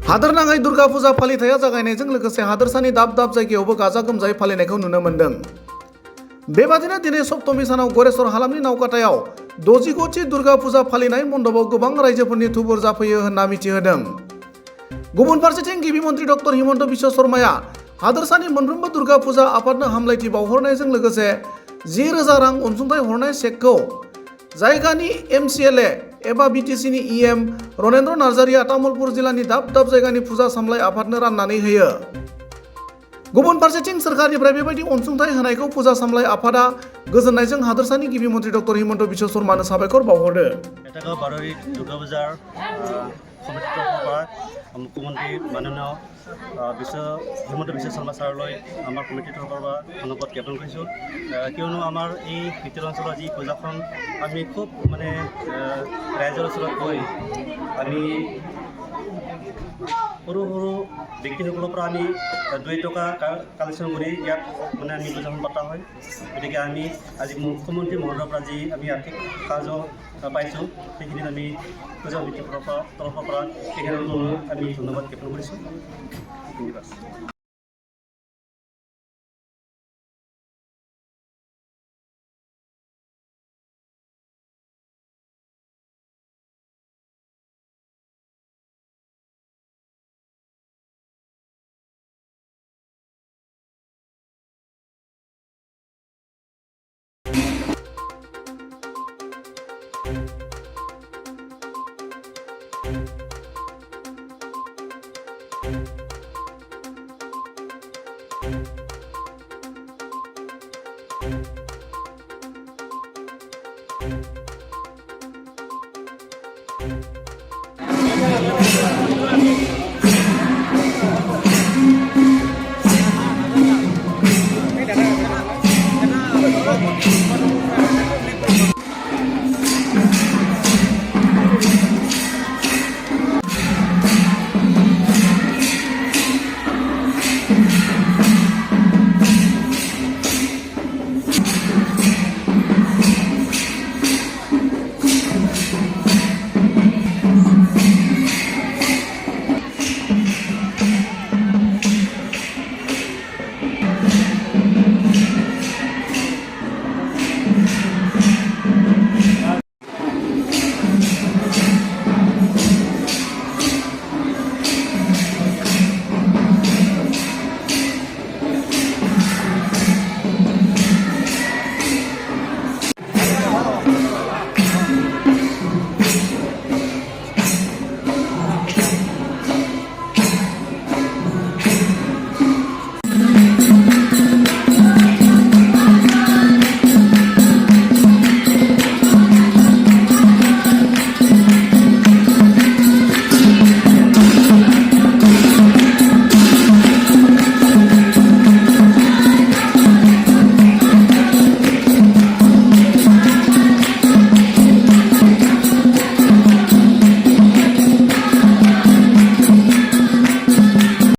हादोरनाङै दुर्गा फुजा फालिथाया जागायनायजों लोगोसे हादोरसानि दाब दाब जायगायावबो गाजा गोमजायै फालिनायखौ नुनो मोन्दों। बेबादिनो दिनै सप्तमी सानाव गरेस्वर हालामनि नावकाटायाव 69थि दुर्गा फुजा फालिनाय मण्डपाव गोबां रायजोफोरनि थुबुर जाफैयो होनना मिथिहोदों। गुबुन फारसेथिं गिबि मन्त्रि डक्टर हिमन्त बिश्व शर्माया हादोरसानि मोनफ्रोमबो दुर्गा फुजा आफादनो हामलायथि बावहरनायजों लोगोसे 10,000 रां अनसुंथाइ हरनाय चेकखौ जायगानि MCLA एबा BTCनि EM रनेन्द्र नार्जारिया तामुलपुर जिल्लानि दाब दाब जायगानि फुजा सामलाय आफादनो राननानै होयो। गुबुन फारसेथिं सोरखारनिफ्राय बेबायदि अनसुंथाइ होनायखौ फुजा सामलाय आफादा गोजोननायजों हादोरसानि गिबि मन्त्रि डक्टर हिमन्त बिश्व शर्मानो साबायखर बावहरदो। এটা বারোই দুর্গা পূজার কমিটিৰ তৰফৰ পৰা মুখ্যমন্ত্ৰী মাননীয় হিমন্ত বিশ্ব শৰ্মা ছাৰলৈ আমাৰ কমিটিৰ তৰফৰ পৰা ধন্যবাদ জ্ঞাপন কৰিছোঁ। কিয়নো আমাৰ এই ভিতৰুৱা অঞ্চলৰ যি পূজাখন আমি খুব ৰাইজৰ ওচৰত গৈ আমি সৰু সৰু ব্যক্তিসকলৰ পৰা আমি 2 টকা কালেকশ্যন কৰি ইয়াত আমি পূজাখন পতা হয়। গতিকে আমি আজি মুখ্যমন্ত্ৰী মহোদয়ৰ পৰা যি আমি আৰ্থিক সাহায্য পাইছোঁ সেইখিনিত আমি পূজা সমিতিৰ তৰফৰ পৰা তেখেতসকলক আমি ধন্যবাদ জ্ঞাপন কৰিছোঁ। ধন্যবাদ।